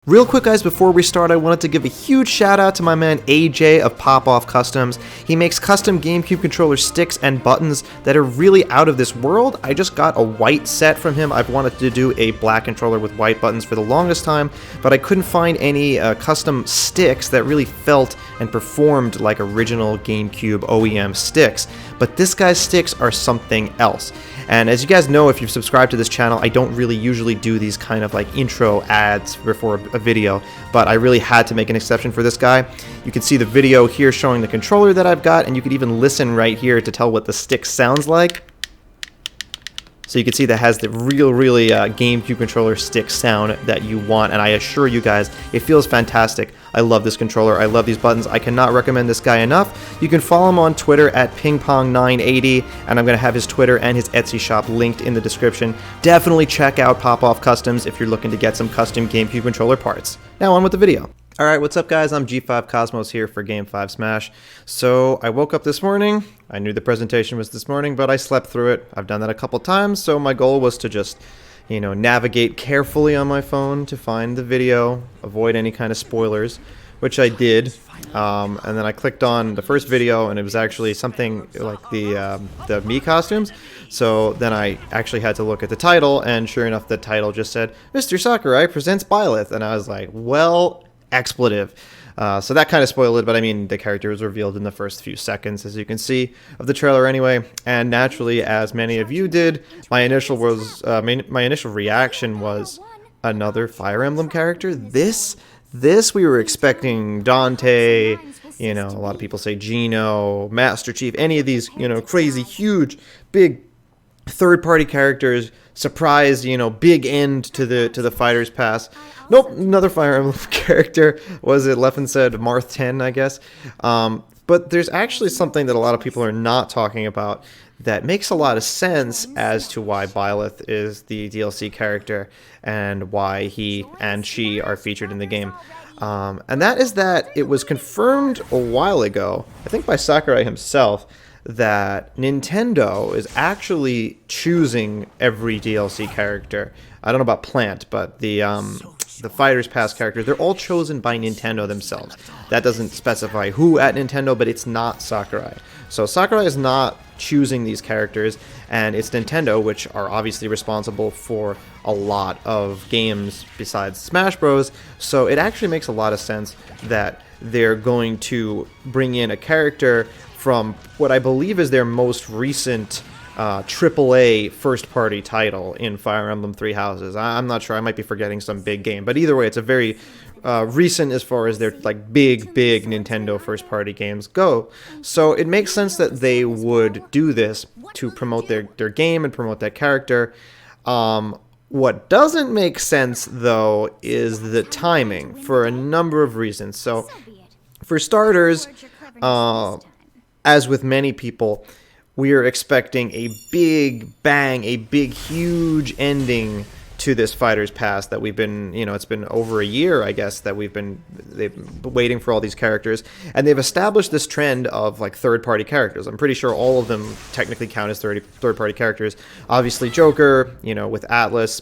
Real quick guys, before we start, I wanted to give a huge shout out to my man AJ of Popoff Customs. He makes custom GameCube controller sticks and buttons that are really out of this world. I just got a white set from him. I've wanted to do a black controller with white buttons for the longest time, but I couldn't find any custom sticks that really felt and performed like original GameCube OEM sticks. But this guy's sticks are something else. And as you guys know, if you've subscribed to this channel, I don't really usually do these kind of like intro ads before a video, but I really had to make an exception for this guy. You can see the video here showing the controller that I've got, and you can even listen right here to tell what the stick sounds like. So you can see that has the really GameCube controller stick sound that you want, and I assure you guys, it feels fantastic. I love this controller. I love these buttons. I cannot recommend this guy enough. You can follow him on Twitter at pingpong980, and I'm going to have his Twitter and his Etsy shop linked in the description. Definitely check out Popoff Customs if you're looking to get some custom GameCube controller parts. Now on with the video. Alright, what's up guys? I'm G5 Cosmos here for Game 5 Smash. So I woke up this morning. I knew the presentation was this morning, but I slept through it. I've done that a couple times, so my goal was to just, navigate carefully on my phone to find the video, avoid any kind of spoilers, which I did. And then I clicked on the first video, and it was actually something like the Mii costumes. So then I actually had to look at the title, and sure enough, the title just said, Mr. Sakurai presents Byleth. And I was like, well, expletive. So that kind of spoiled it, but I mean, the character was revealed in the first few seconds, as you can see, of the trailer anyway. And naturally, as many of you did, my initial reaction was another Fire Emblem character. This we were expecting Dante, a lot of people say Gino, Master Chief, any of these, crazy, huge, big third-party characters. Surprise, big end to the Fighter's Pass. Nope, another Fire Emblem character. Was it Leffen said Marth 10, I guess? But there's actually something that a lot of people are not talking about that makes a lot of sense as to why Byleth is the DLC character and why he and she are featured in the game. And that is that it was confirmed a while ago, I think by Sakurai himself, that Nintendo is actually choosing every DLC character. I don't know about Plant, but the Fighter's Pass characters, they're all chosen by Nintendo themselves. That doesn't specify who at Nintendo, but it's not Sakurai. So Sakurai is not choosing these characters, and it's Nintendo, which are obviously responsible for a lot of games besides Smash Bros. So it actually makes a lot of sense that they're going to bring in a character from what I believe is their most recent AAA first-party title in Fire Emblem Three Houses. I'm not sure, I might be forgetting some big game, but either way, it's a very recent as far as their like big Nintendo first-party games go. So it makes sense that they would do this to promote their game and promote that character. What doesn't make sense, though, is the timing for a number of reasons. So, for starters, as with many people, we are expecting a big bang, a big, huge ending to this Fighter's Pass that we've been, it's been over a year, I guess, that they've been waiting for all these characters. And they've established this trend of, like, third-party characters. I'm pretty sure all of them technically count as third-party characters. Obviously, Joker, with Atlas.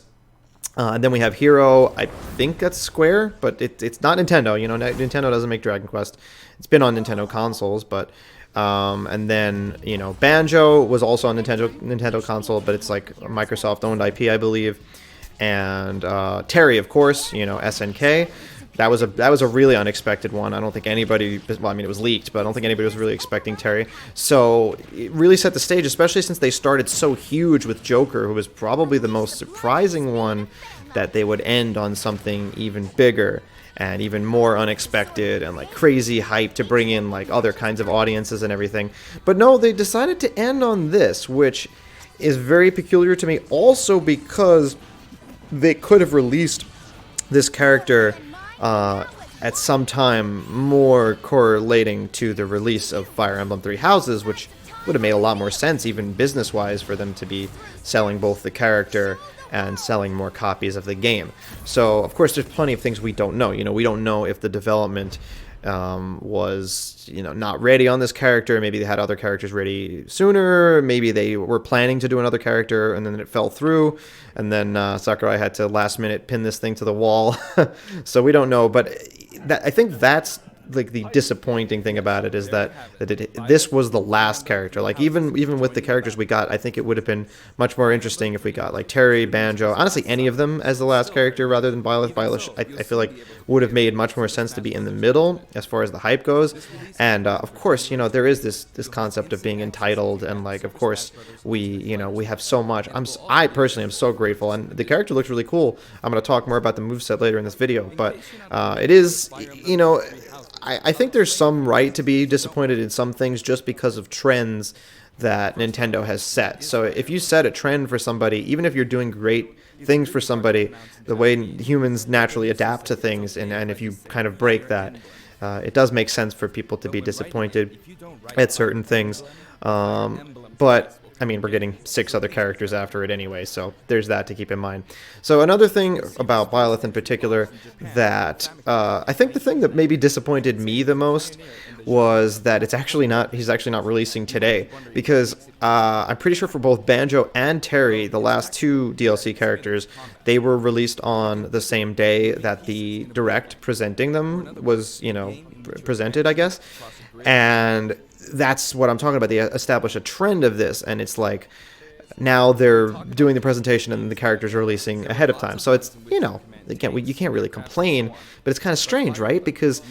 And then we have Hero. I think that's Square, but it's not Nintendo. Nintendo doesn't make Dragon Quest. It's been on Nintendo consoles, but... and then, Banjo was also on Nintendo console, but it's like a Microsoft-owned IP, I believe. And Terry, of course, SNK. That was a really unexpected one. I don't think anybody, well, I mean, it was leaked, but I don't think anybody was really expecting Terry. So it really set the stage, especially since they started so huge with Joker, who was probably the most surprising one, that they would end on something even bigger and even more unexpected and like crazy hype to bring in like other kinds of audiences and everything. But no, they decided to end on this, which is very peculiar to me, also because they could have released this character at some time more correlating to the release of Fire Emblem Three Houses, which would have made a lot more sense, even business-wise, for them to be selling both the character and selling more copies of the game. So, of course, there's plenty of things we don't know. We don't know if the development was, you know, not ready on this character. Maybe they had other characters ready sooner. Maybe they were planning to do another character and then it fell through. And then Sakurai had to last minute pin this thing to the wall. So we don't know. But I think that's like the disappointing thing about it, is that this was the last character. Like even with the characters we got, I think it would have been much more interesting if we got like Terry, Banjo, honestly any of them as the last character rather than Byleth. Byleth, I feel like would have made much more sense to be in the middle as far as the hype goes. And of course, you know, there is this concept of being entitled, and like of course we have so much. I personally am so grateful, and the character looks really cool. I'm going to talk more about the moveset later in this video, but it is, you know, I think there's some right to be disappointed in some things just because of trends that Nintendo has set. So if you set a trend for somebody, even if you're doing great things for somebody, the way humans naturally adapt to things, and if you kind of break that, it does make sense for people to be disappointed at certain things. But I mean, we're getting 6 other characters after it anyway, so there's that to keep in mind. So another thing about Byleth in particular that I think the thing that maybe disappointed me the most was that he's actually not releasing today, because I'm pretty sure for both Banjo and Terry, the last 2 DLC characters, they were released on the same day that the Direct presenting them was, you know, presented, I guess. And that's what I'm talking about. They establish a trend of this, and it's like now they're doing the presentation and the characters are releasing ahead of time. So it's, you know, you can't really complain, but it's kind of strange, right? Because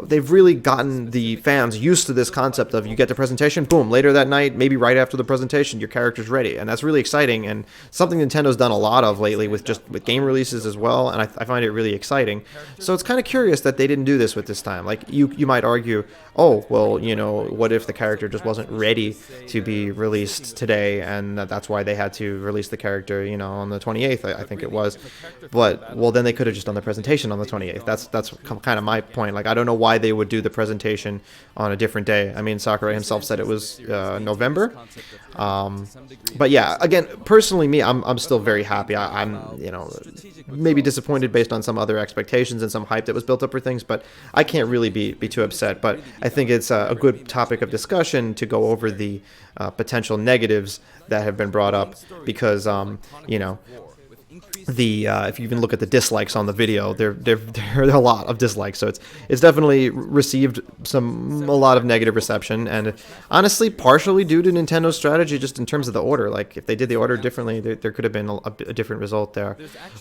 they've really gotten the fans used to this concept of you get the presentation, boom, later that night, maybe right after the presentation, your character's ready. And that's really exciting, and something Nintendo's done a lot of lately with game releases as well, and I find it really exciting. So it's kind of curious that they didn't do this with this time. Like, you might argue, oh, well, you know, what if the character just wasn't ready to be released today, and that's why they had to release the character, you know, on the 28th, I think it was. But, well, then they could have just done the presentation on the 28th. That's kind of my point. Like, I don't know why they would do the presentation on a different day. I mean, Sakurai himself said it was November. But yeah, again, personally, me, I'm still very happy. I'm, you know, maybe disappointed based on some other expectations and some hype that was built up for things, but I can't really be too upset. But I think it's a good topic of discussion to go over the potential negatives that have been brought up, because, you know, if you even look at the dislikes on the video, there are a lot of dislikes, so it's definitely received a lot of negative reception, and honestly partially due to Nintendo's strategy just in terms of the order. Like, if they did the order differently, there could have been a different result there.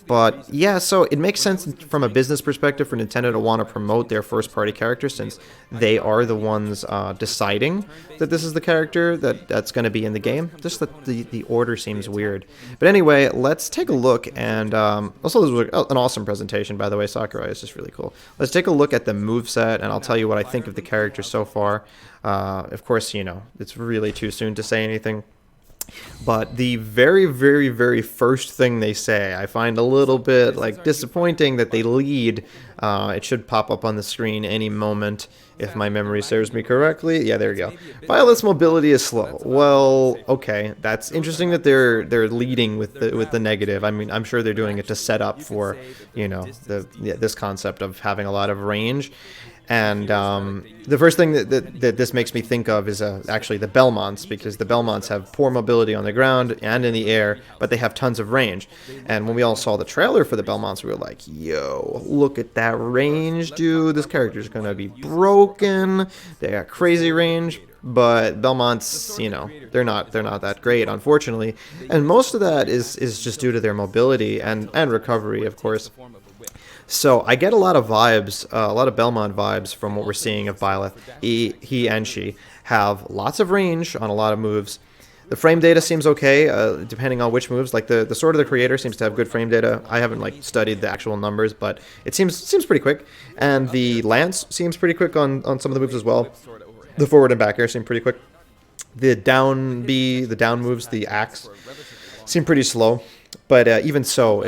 But yeah, so it makes sense from a business perspective for Nintendo to want to promote their first party characters, since they are the ones deciding that this is the character that's going to be in the game. Just that the order seems weird. But anyway, let's take a look. And also, this was an awesome presentation, by the way. Sakurai is just really cool. Let's take a look at the moveset, and I'll tell you what I think of the character so far. Of course, you know, it's really too soon to say anything. But the very, very, very first thing they say, I find a little bit like disappointing that they lead. It should pop up on the screen any moment if my memory serves me correctly. Yeah, there you go. Byleth's mobility is slow. Well, okay, that's interesting that they're leading with the negative. I mean, I'm sure they're doing it to set up for, you know, this concept of having a lot of range. And the first thing that this makes me think of is actually the Belmonts, because the Belmonts have poor mobility on the ground and in the air, but they have tons of range. And when we all saw the trailer for the Belmonts, we were like, yo, look at that range, dude. This character's going to be broken. They got crazy range. But Belmonts, you know, they're not that great, unfortunately. And most of that is just due to their mobility and recovery, of course. So I get a lot of vibes, a lot of Belmont vibes from what we're seeing of Byleth. He and she have lots of range on a lot of moves. The frame data seems okay, depending on which moves. Like the Sword of the Creator seems to have good frame data. I haven't like studied the actual numbers, but it seems pretty quick. And the Lance seems pretty quick on some of the moves as well. The forward and back air seem pretty quick. The down B, the down moves, the axe seem pretty slow. But even so,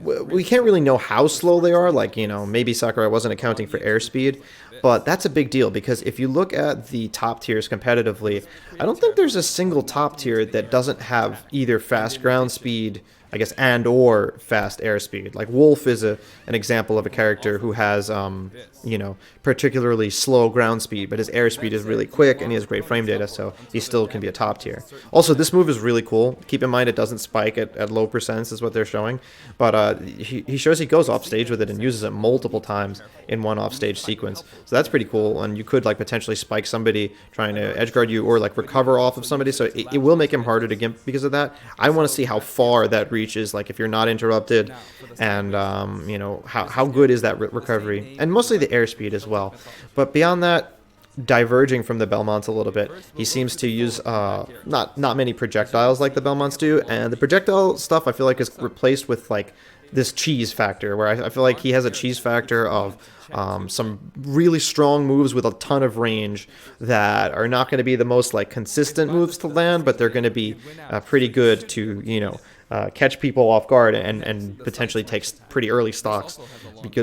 we can't really know how slow they are. Like, you know, maybe Sakurai wasn't accounting for airspeed. But that's a big deal because if you look at the top tiers competitively, I don't think there's a single top tier that doesn't have either fast ground speed, I guess, and or fast airspeed. Like Wolf is an example of a character who has, you know, particularly slow ground speed, but his airspeed is really quick and he has great frame data, so he still can be a top tier. Also, this move is really cool. Keep in mind it doesn't spike at low percents is what they're showing, but he shows he goes off stage with it and uses it multiple times in one off stage sequence. So that's pretty cool, and you could like potentially spike somebody trying to edge guard you or like recover off of somebody, so it will make him harder to gimp because of that. I want to see how far that reaches, like if you're not interrupted, and you know, how good is that recovery, and mostly the airspeed as well. But beyond that, diverging from the Belmonts a little bit, he seems to use not many projectiles like the Belmonts do, and the projectile stuff I feel like is replaced with like this cheese factor, where I feel like he has a cheese factor of some really strong moves with a ton of range that are not going to be the most like consistent moves to land, but they're going to be pretty good to, you know, catch people off guard and potentially take pretty early stocks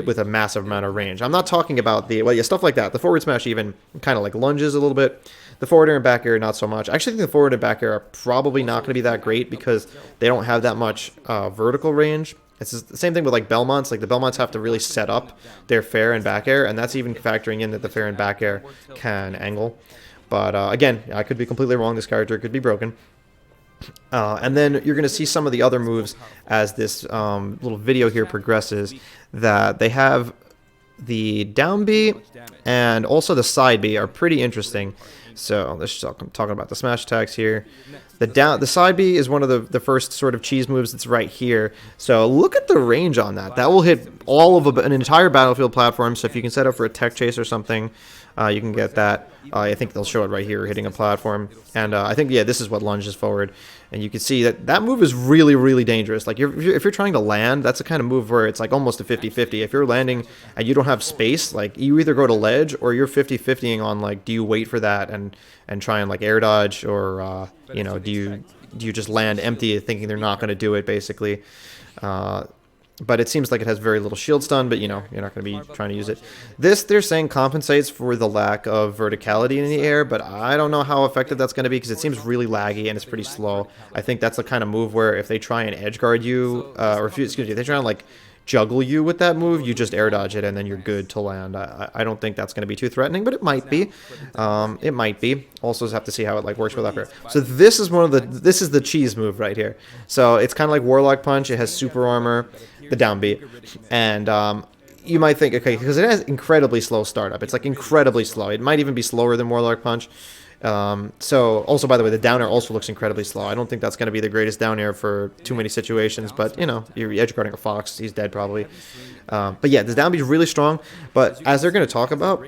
with a massive amount of range. I'm not talking about the, well, yeah, stuff like that. The forward smash even kind of like lunges a little bit. The forward air and back air, not so much. I actually think the forward and back air are probably not going to be that great because they don't have that much vertical range. It's the same thing with like Belmonts. Like the Belmonts have to really set up their fair and back air, and that's even factoring in that the fair and back air can angle. But again, I could be completely wrong. This character could be broken. And then you're going to see some of the other moves as this little video here progresses, that they have the down B and also the side B are pretty interesting. So let's talk, I'm talking about the smash attacks here. The side B is one of the first sort of cheese moves that's right here. So look at the range on that. That will hit all of an entire battlefield platform. So if you can set up for a tech chase or something, you can get that. I think they'll show it right here, hitting a platform. And I think, yeah, this is what lunges forward. And you can see that that move is really, really dangerous. Like, if you're trying to land, that's the kind of move where it's like almost a 50-50. If you're landing and you don't have space, like, you either go to ledge or you're 50-50ing on, like, do you wait for that and try and, like, air dodge, or, you know, do you just land empty thinking they're not going to do it, basically. But it seems like it has very little shield stun, but, you know, you're not going to be trying to use it. This, they're saying, compensates for the lack of verticality in the air, but I don't know how effective that's going to be because it seems really laggy and it's pretty slow. I think that's the kind of move where if they try and edge guard you, or if they try and, like, juggle you with that move, you just air dodge it and then you're good to land. I don't think that's going to be too threatening, but it might be. It might be. Also have to see how it like works with up air. So this is this is the cheese move right here. So it's kind of like Warlock Punch. It has super armor, the down B, and you might think, okay, because it has incredibly slow startup. It's like incredibly slow. It might even be slower than Warlock Punch. So also, by the way, the down air also looks incredibly slow. I don't think that's going to be the greatest down air for too many situations, but, you know, you're edge guarding a Fox, he's dead probably. But yeah, the down B is really strong, but as they're going to talk about,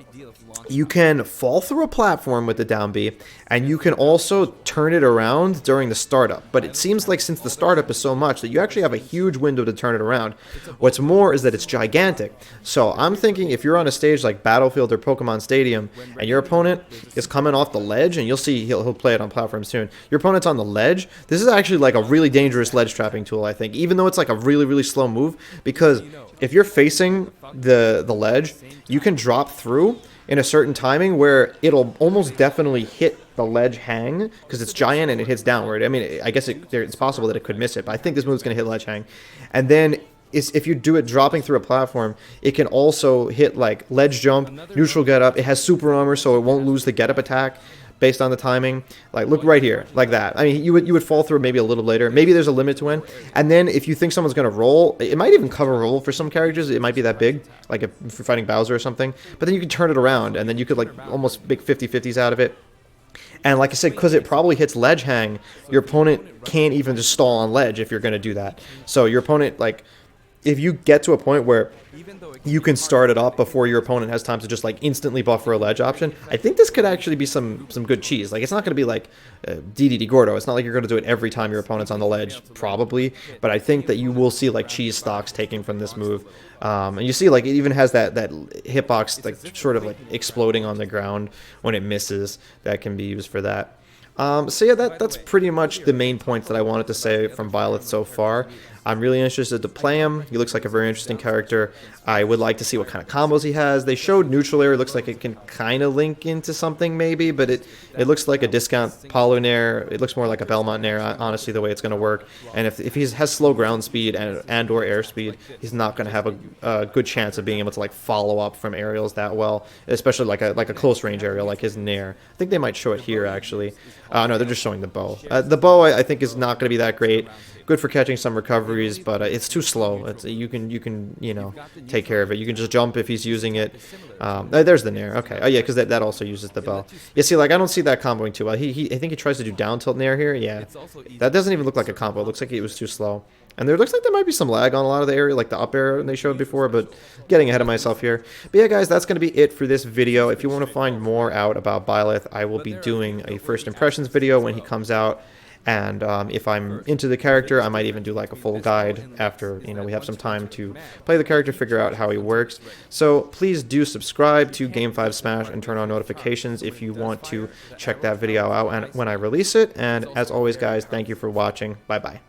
you can fall through a platform with the down B, and you can also turn it around during the startup. But it seems like since the startup is so much that you actually have a huge window to turn it around. What's more is that it's gigantic. So I'm thinking if you're on a stage like Battlefield or Pokemon Stadium, and your opponent is coming off the ledge, and you'll see he'll play it on platform soon. Your opponent's on the ledge. This is actually like a really dangerous ledge trapping tool, I think, even though it's like a really, really slow move, because if you're facing the ledge, you can drop through in a certain timing where it'll almost definitely hit the ledge hang because it's giant and it hits downward. I mean, I guess it's possible that it could miss it, but I think this move's going to hit ledge hang. And then if you do it dropping through a platform, it can also hit like ledge jump, neutral get up. It has super armor, so it won't lose the get up attack based on the timing. Like, look right here, like that. I mean, you would fall through maybe a little later. Maybe there's a limit to when. And then if you think someone's going to roll, it might even cover roll for some characters. It might be that big, like if you're fighting Bowser or something. But then you can turn it around, and then you could like almost make 50-50s out of it. And like I said, because it probably hits ledge hang, your opponent can't even just stall on ledge if you're going to do that. So your opponent, like, if you get to a point where you can start it up before your opponent has time to just like instantly buffer a ledge option, I think this could actually be some good cheese. Like, it's not going to be like DDD Gordo. It's not like you're going to do it every time your opponent's on the ledge, probably. But I think that you will see like cheese stocks taking from this move. And you see like it even has that hitbox like sort of like exploding on the ground when it misses. That can be used for that. So yeah, that's pretty much the main points that I wanted to say from Byleth so far. I'm really interested to play him. He looks like a very interesting character. I would like to see what kind of combos he has. They showed neutral air. It looks like it can kind of link into something maybe, but it looks like a discount Paulo Nair. It looks more like a Belmont Nair, honestly, the way it's going to work. And if he has slow ground speed and or air speed, he's not going to have a good chance of being able to like follow up from aerials that well, especially like a close range aerial like his Nair. I think they might show it here actually. No, they're just showing the bow. The bow I think is not going to be that great. Good for catching some recoveries, but it's too slow. You can take care of it. You can just jump if he's using it. There's the Nair. Okay. Oh yeah, because that also uses the bow. You see, like I don't see that comboing too well. I think he tries to do down tilt Nair here. Yeah, that doesn't even look like a combo. It looks like it was too slow. And there looks like there might be some lag on a lot of the area, like the up air they showed before, but getting ahead of myself here. But yeah, guys, that's going to be it for this video. If you want to find more out about Byleth, I will be doing a first impressions video when he comes out. And if I'm into the character, I might even do like a full guide after, we have some time to play the character, figure out how he works. So please do subscribe to Game 5 Smash and turn on notifications if you want to check that video out when I release it. And as always, guys, thank you for watching. Bye-bye.